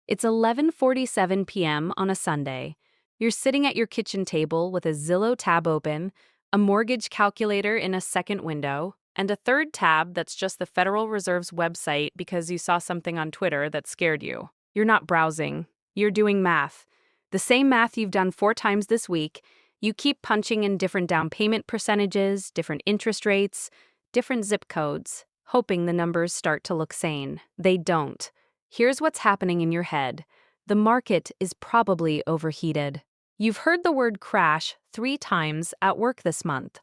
It's 11:47 p.m. on a Sunday. You're sitting at your kitchen table with a Zillow tab open, a mortgage calculator in a second window, and a third tab that's just the Federal Reserve's website because you saw something on Twitter that scared you. You're not browsing. You're doing math. The same math you've done 4 times this week. You keep punching in different down payment percentages, different interest rates, different zip codes, hoping the numbers start to look sane. They don't. Here's what's happening in your head. The market is probably overheated. You've heard the word crash 3 times at work this month,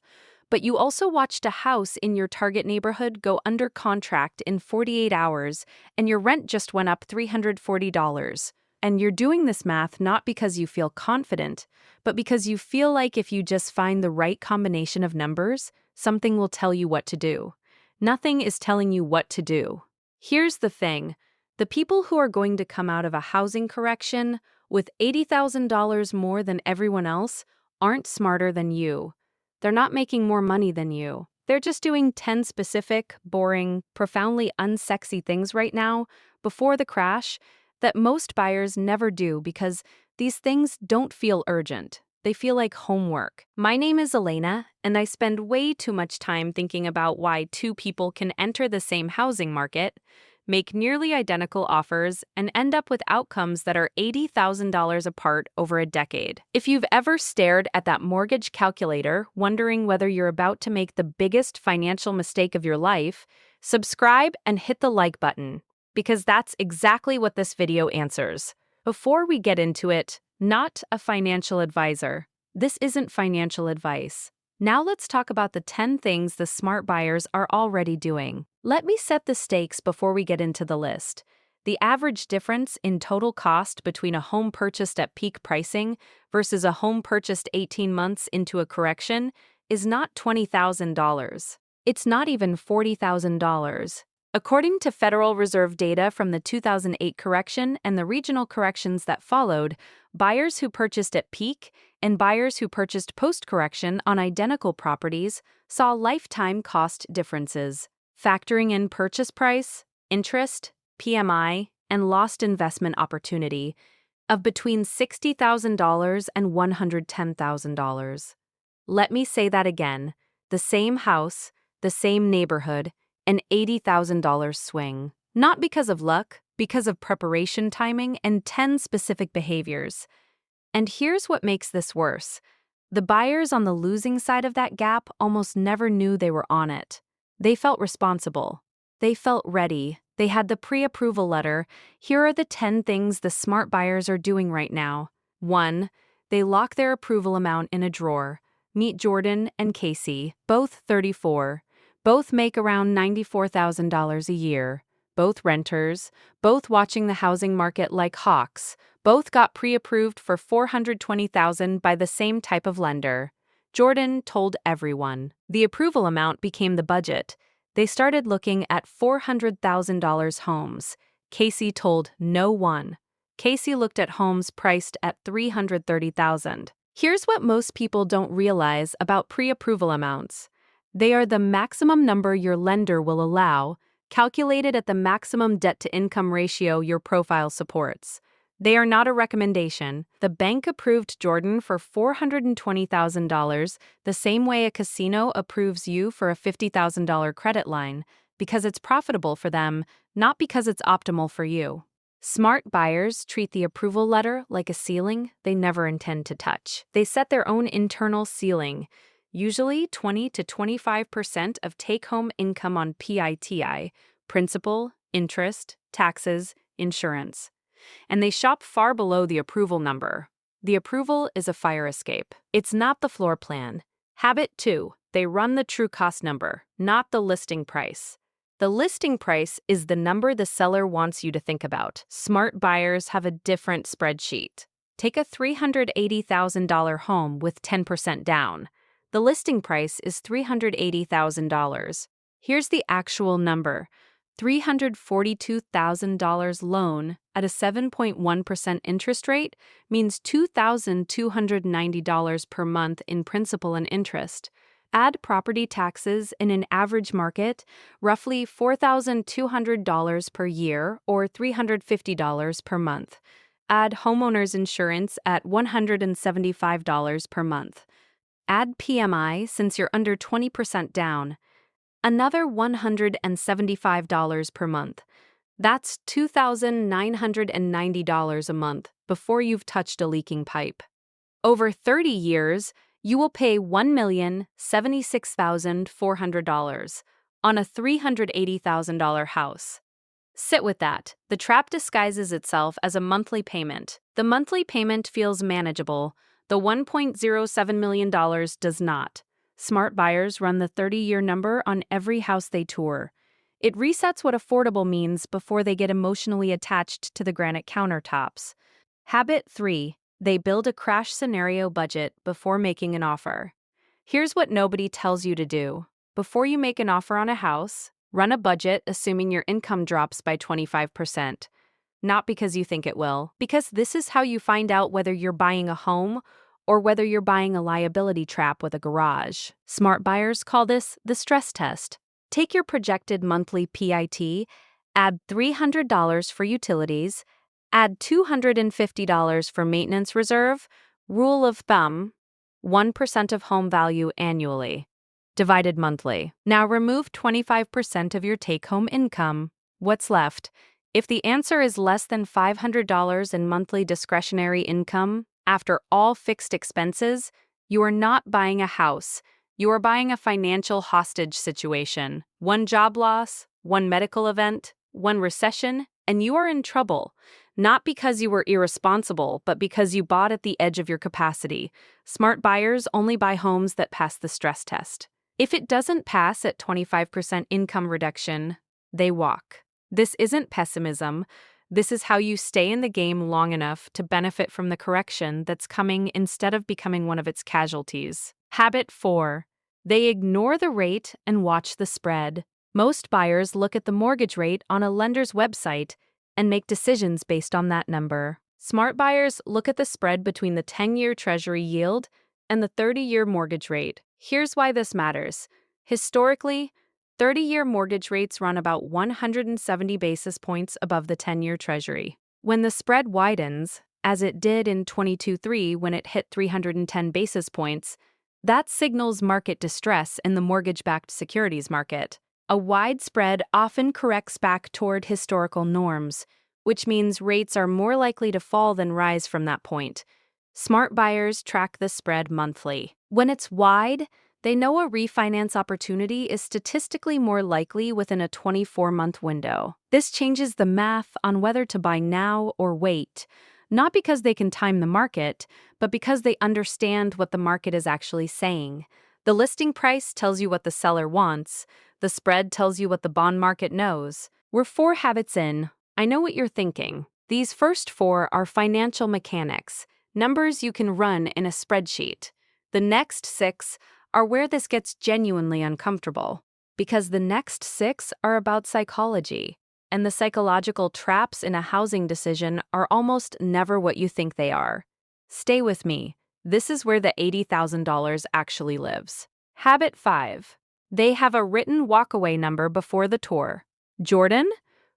but you also watched a house in your target neighborhood go under contract in 48 hours, and your rent just went up $340. And you're doing this math not because you feel confident, but because you feel like if you just find the right combination of numbers, something will tell you what to do. Nothing is telling you what to do. Here's the thing. The people who are going to come out of a housing correction with $80,000 more than everyone else aren't smarter than you. They're not making more money than you. They're just doing 10 specific, boring, profoundly unsexy things right now, before the crash, that most buyers never do because these things don't feel urgent. They feel like homework. My name is Elena, and I spend way too much time thinking about why 2 people can enter the same housing market, make nearly identical offers, and end up with outcomes that are $80,000 apart over a decade. If you've ever stared at that mortgage calculator, wondering whether you're about to make the biggest financial mistake of your life, subscribe and hit the like button, because that's exactly what this video answers. Before we get into it, not a financial advisor. This isn't financial advice. Now let's talk about the 10 things the smart buyers are already doing. Let me set the stakes before we get into the list. The average difference in total cost between a home purchased at peak pricing versus a home purchased 18 months into a correction is not $20,000. It's not even $40,000. According to Federal Reserve data from the 2008 correction and the regional corrections that followed, buyers who purchased at peak and buyers who purchased post-correction on identical properties saw lifetime cost differences. Factoring in purchase price, interest, PMI, and lost investment opportunity of between $60,000 and $110,000. Let me say that again. The same house, the same neighborhood, an $80,000 swing. Not because of luck, because of preparation timing and 10 specific behaviors. And here's what makes this worse. The buyers on the losing side of that gap almost never knew they were on it. They felt responsible. They felt ready. They had the pre-approval letter. Here are the 10 things the smart buyers are doing right now. 1. They lock their approval amount in a drawer. Meet Jordan and Casey, both 34. Both make around $94,000 a year. Both renters, both watching the housing market like hawks. Both got pre-approved for $420,000 by the same type of lender. Jordan told everyone. The approval amount became the budget. They started looking at $400,000 homes. Casey told no one. Casey looked at homes priced at $330,000. Here's what most people don't realize about pre-approval amounts. They are the maximum number your lender will allow, calculated at the maximum debt-to-income ratio your profile supports. They are not a recommendation. The bank approved Jordan for $420,000 the same way a casino approves you for a $50,000 credit line, because it's profitable for them, not because it's optimal for you. Smart buyers treat the approval letter like a ceiling they never intend to touch. They set their own internal ceiling, usually 20 to 25% of take-home income on PITI, principal, interest, taxes, insurance. And they shop far below the approval number. The approval is a fire escape. It's not the floor plan. Habit 2. They run the true cost number, not the listing price. The listing price is the number the seller wants you to think about. Smart buyers have a different spreadsheet. Take a $380,000 home with 10% down. The listing price is $380,000. Here's the actual number. $342,000 loan at a 7.1% interest rate means $2,290 per month in principal and interest. Add property taxes in an average market, roughly $4,200 per year or $350 per month. Add homeowners insurance at $175 per month. Add PMI since you're under 20% down. Another $175 per month. That's $2,990 a month before you've touched a leaking pipe. Over 30 years, you will pay $1,076,400 on a $380,000 house. Sit with that. The trap disguises itself as a monthly payment. The monthly payment feels manageable. The $1.07 million does not. Smart buyers run the 30-year number on every house they tour. It resets what affordable means before they get emotionally attached to the granite countertops. Habit 3. They build a crash scenario budget before making an offer. Here's what nobody tells you to do. Before you make an offer on a house, run a budget assuming your income drops by 25%. Not because you think it will, because this is how you find out whether you're buying a home or whether you're buying a liability trap with a garage. Smart buyers call this the stress test. Take your projected monthly PIT, add $300 for utilities, add $250 for maintenance reserve, rule of thumb, 1% of home value annually, divided monthly. Now remove 25% of your take-home income. What's left? If the answer is less than $500 in monthly discretionary income, after all fixed expenses, you are not buying a house. You are buying a financial hostage situation. One job loss, one medical event, one recession, and you are in trouble. Not because you were irresponsible, but because you bought at the edge of your capacity. Smart buyers only buy homes that pass the stress test. If it doesn't pass at 25% income reduction, they walk. This isn't pessimism. This is how you stay in the game long enough to benefit from the correction that's coming instead of becoming one of its casualties. Habit 4. They ignore the rate and watch the spread. Most buyers look at the mortgage rate on a lender's website and make decisions based on that number. Smart buyers look at the spread between the 10-year Treasury yield and the 30-year mortgage rate. Here's why this matters. Historically, 30-year mortgage rates run about 170 basis points above the 10-year Treasury. When the spread widens, as it did in 22-3 when it hit 310 basis points, that signals market distress in the mortgage-backed securities market. A wide spread often corrects back toward historical norms, which means rates are more likely to fall than rise from that point. Smart buyers track the spread monthly. When it's wide, they know a refinance opportunity is statistically more likely within a 24-month window. This changes the math on whether to buy now or wait, not because they can time the market, but because they understand what the market is actually saying. The listing price tells you what the seller wants. The spread tells you what the bond market knows. We're 4 habits in. I know what you're thinking. These first 4 are financial mechanics, numbers you can run in a spreadsheet. The next 6 are where this gets genuinely uncomfortable, because the next 6 are about psychology, and the psychological traps in a housing decision are almost never what you think they are. Stay with me. This is where the $80,000 actually lives. Habit 5. They have a written walkaway number before the tour. Jordan?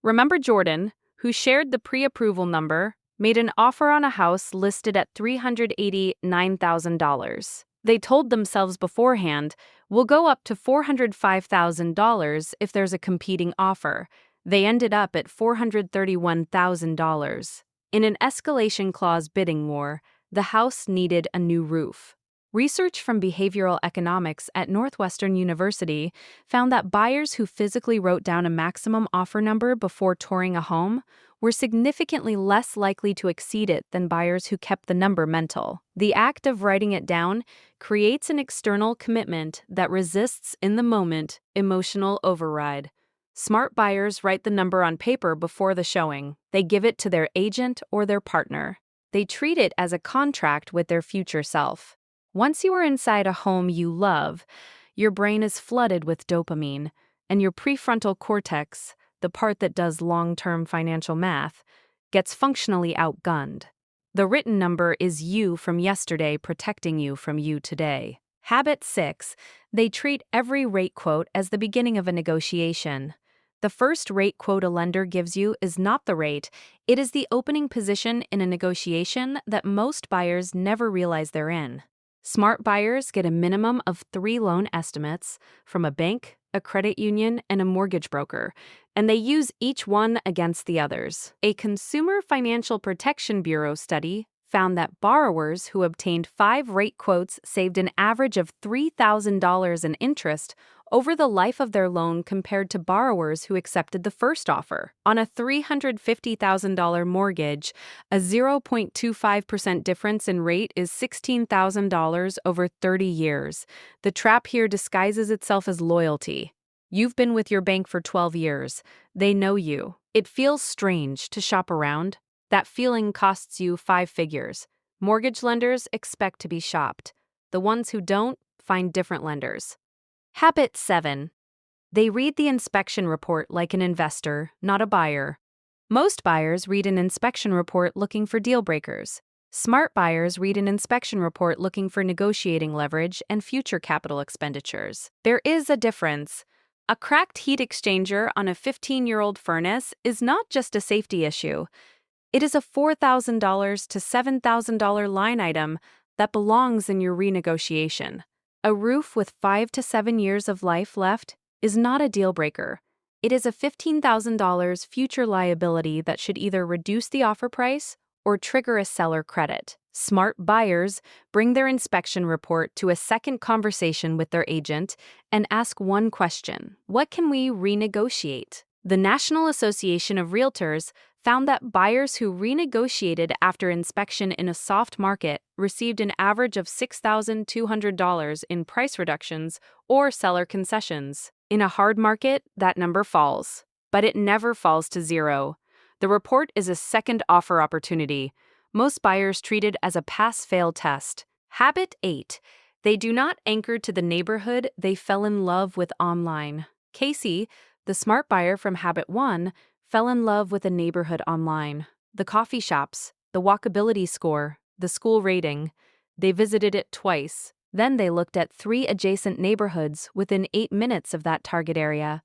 Remember Jordan, who shared the pre-approval number, made an offer on a house listed at $389,000. They told themselves beforehand, we'll go up to $405,000 if there's a competing offer. They ended up at $431,000. In an escalation clause bidding war, the house needed a new roof. Research from behavioral economics at Northwestern University found that buyers who physically wrote down a maximum offer number before touring a home were significantly less likely to exceed it than buyers who kept the number mental. The act of writing it down creates an external commitment that resists in the moment emotional override. Smart buyers write the number on paper before the showing. They give it to their agent or their partner. They treat it as a contract with their future self. Once you are inside a home you love, your brain is flooded with dopamine, and your prefrontal cortex, the part that does long-term financial math, gets functionally outgunned. The written number is you from yesterday protecting you from you today. Habit 6. They treat every rate quote as the beginning of a negotiation. The first rate quote a lender gives you is not the rate, it is the opening position in a negotiation that most buyers never realize they're in. Smart buyers get a minimum of 3 loan estimates from a bank, a credit union, and a mortgage broker, and they use each one against the others. A Consumer Financial Protection Bureau study found that borrowers who obtained 5 rate quotes saved an average of $3,000 in interest over the life of their loan compared to borrowers who accepted the first offer. On a $350,000 mortgage, a 0.25% difference in rate is $16,000 over 30 years. The trap here disguises itself as loyalty. You've been with your bank for 12 years. They know you. It feels strange to shop around. That feeling costs you 5 figures. Mortgage lenders expect to be shopped. The ones who don't find different lenders. Habit 7. They read the inspection report like an investor, not a buyer. Most buyers read an inspection report looking for deal breakers. Smart buyers read an inspection report looking for negotiating leverage and future capital expenditures. There is a difference. A cracked heat exchanger on a 15-year-old furnace is not just a safety issue. It is a $4,000 to $7,000 line item that belongs in your renegotiation. A roof with 5 to 7 years of life left is not a deal breaker. It is a $15,000 future liability that should either reduce the offer price or trigger a seller credit. Smart buyers bring their inspection report to a second conversation with their agent and ask one question: what can we renegotiate? The National Association of Realtors found that buyers who renegotiated after inspection in a soft market received an average of $6,200 in price reductions or seller concessions. In a hard market, that number falls, but it never falls to zero. The report is a second offer opportunity. Most buyers treat it as a pass-fail test. Habit 8. They do not anchor to the neighborhood they fell in love with online. Casey, the smart buyer from Habit 1, fell in love with a neighborhood online. The coffee shops, the walkability score, the school rating. They visited it twice. Then they looked at 3 adjacent neighborhoods within 8 minutes of that target area.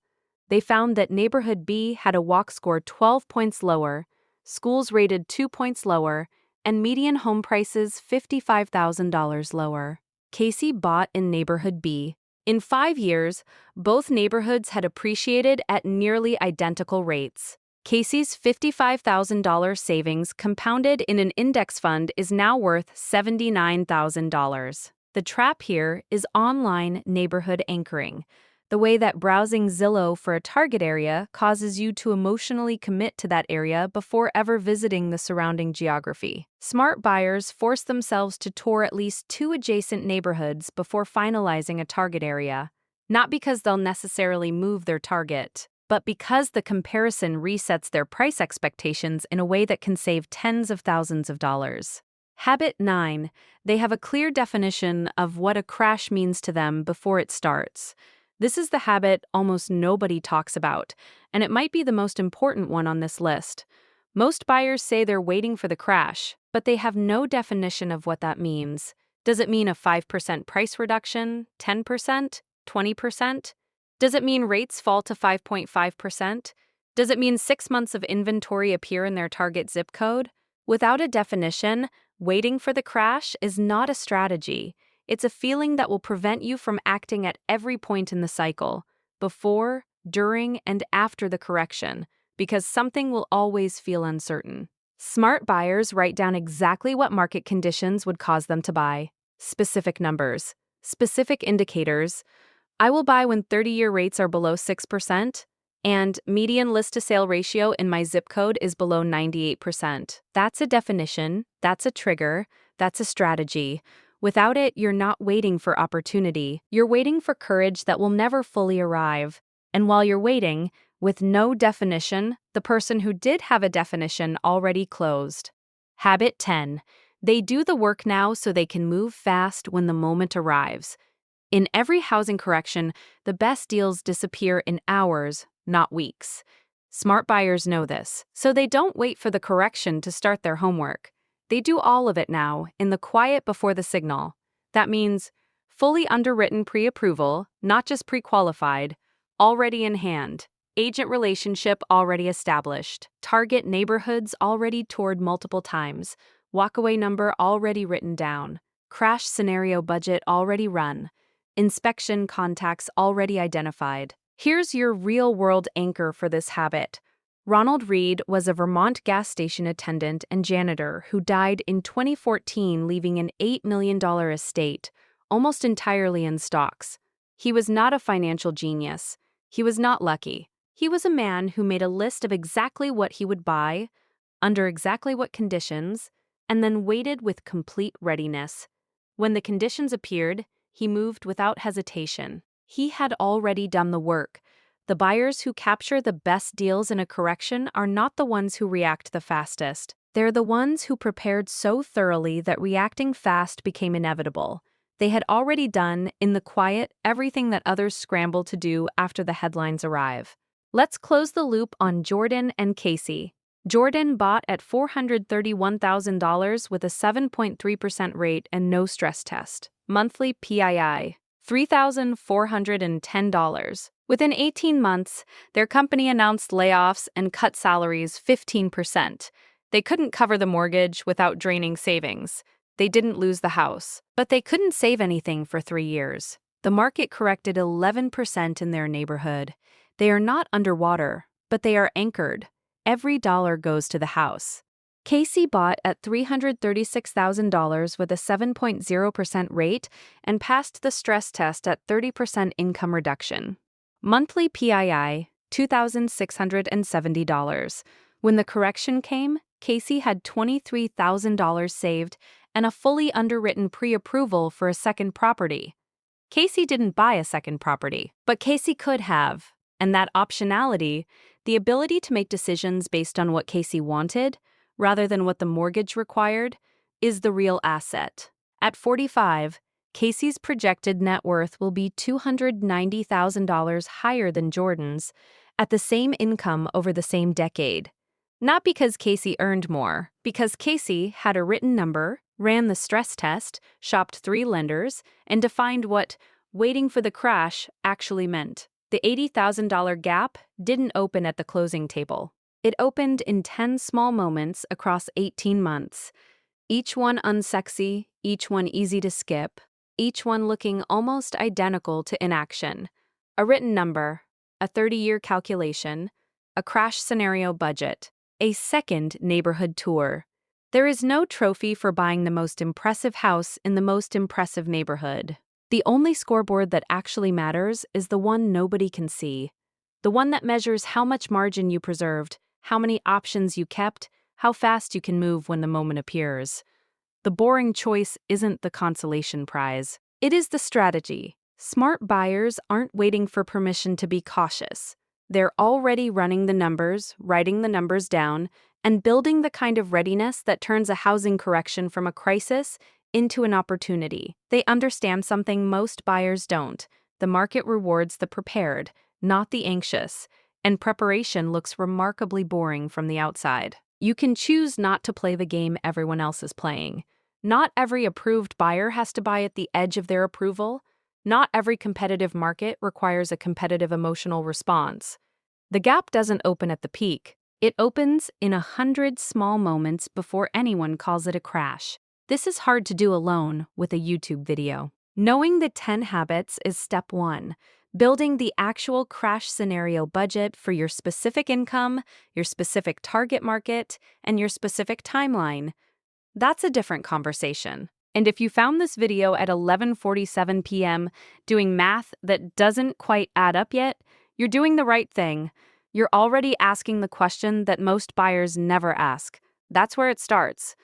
They found that neighborhood B had a walk score 12 points lower, schools rated 2 points lower, and median home prices $55,000 lower. Casey bought in neighborhood B. In 5 years, both neighborhoods had appreciated at nearly identical rates. Casey's $55,000 savings compounded in an index fund is now worth $79,000. The trap here is online neighborhood anchoring, the way that browsing Zillow for a target area causes you to emotionally commit to that area before ever visiting the surrounding geography. Smart buyers force themselves to tour at least 2 adjacent neighborhoods before finalizing a target area, not because they'll necessarily move their target, but because the comparison resets their price expectations in a way that can save tens of thousands of dollars. Habit 9. They have a clear definition of what a crash means to them before it starts. This is the habit almost nobody talks about, and it might be the most important one on this list. Most buyers say they're waiting for the crash, but they have no definition of what that means. Does it mean a 5% price reduction, 10%, 20%? Does it mean rates fall to 5.5%? Does it mean 6 months of inventory appear in their target zip code? Without a definition, waiting for the crash is not a strategy. It's a feeling that will prevent you from acting at every point in the cycle, before, during, and after the correction, because something will always feel uncertain. Smart buyers write down exactly what market conditions would cause them to buy. Specific numbers, specific indicators. I will buy when 30-year rates are below 6%, and median list-to-sale ratio in my zip code is below 98%. That's a definition, that's a trigger, that's a strategy. Without it, you're not waiting for opportunity. You're waiting for courage that will never fully arrive. And while you're waiting, with no definition, the person who did have a definition already closed. Habit 10. They do the work now so they can move fast when the moment arrives. In every housing correction, the best deals disappear in hours, not weeks. Smart buyers know this, so they don't wait for the correction to start their homework. They do all of it now, in the quiet before the signal. That means Fully underwritten pre-approval, not just pre-qualified, already in hand. Agent relationship already established. Target neighborhoods already toured multiple times. Walkaway number already written down. Crash scenario budget already run. Inspection contacts already identified. Here's your real-world anchor for this habit. Ronald Reed was a Vermont gas station attendant and janitor who died in 2014, leaving an $8 million estate, almost entirely in stocks. He was not a financial genius. He was not lucky. He was a man who made a list of exactly what he would buy, under exactly what conditions, and then waited with complete readiness. When the conditions appeared, he moved without hesitation. He had already done the work. The buyers who capture the best deals in a correction are not the ones who react the fastest. They're the ones who prepared so thoroughly that reacting fast became inevitable. They had already done, in the quiet, everything that others scramble to do after the headlines arrive. Let's close the loop on Jordan and Casey. Jordan bought at $431,000 with a 7.3% rate and no stress test. Monthly PII, $3,410. Within 18 months, their company announced layoffs and cut salaries 15%. They couldn't cover the mortgage without draining savings. They didn't lose the house, but they couldn't save anything for 3 years. The market corrected 11% in their neighborhood. They are not underwater, but they are anchored. Every dollar goes to the house. Casey bought at $336,000 with a 7.0% rate and passed the stress test at 30% income reduction. Monthly PII, $2,670. When the correction came, Casey had $23,000 saved and a fully underwritten pre-approval for a second property. Casey didn't buy a second property, but Casey could have. And that optionality, the ability to make decisions based on what Casey wanted, rather than what the mortgage required, is the real asset. At 45, Casey's projected net worth will be $290,000 higher than Jordan's, at the same income over the same decade. Not because Casey earned more, because Casey had a written number, ran the stress test, shopped 3 lenders, and defined what waiting for the crash actually meant. The $80,000 gap didn't open at the closing table. It opened in 10 small moments across 18 months. Each one unsexy, each one easy to skip, each one looking almost identical to inaction. A written number, a 30-year calculation, a crash scenario budget, a second neighborhood tour. There is no trophy for buying the most impressive house in the most impressive neighborhood. The only scoreboard that actually matters is the one nobody can see. The one that measures how much margin you preserved, how many options you kept, how fast you can move when the moment appears. The boring choice isn't the consolation prize. It is the strategy. Smart buyers aren't waiting for permission to be cautious. They're already running the numbers, writing the numbers down, and building the kind of readiness that turns a housing correction from a crisis into an opportunity. They understand something most buyers don't. The market rewards the prepared, not the anxious, and preparation looks remarkably boring from the outside. You can choose not to play the game everyone else is playing. Not every approved buyer has to buy at the edge of their approval. Not every competitive market requires a competitive emotional response. The gap doesn't open at the peak. It opens in 100 small moments before anyone calls it a crash. This is hard to do alone with a YouTube video. Knowing the 10 habits is step 1. Building the actual crash scenario budget for your specific income, your specific target market, and your specific timeline. That's a different conversation. And if you found this video at 11:47 p.m. doing math that doesn't quite add up yet, you're doing the right thing. You're already asking the question that most buyers never ask. That's where it starts.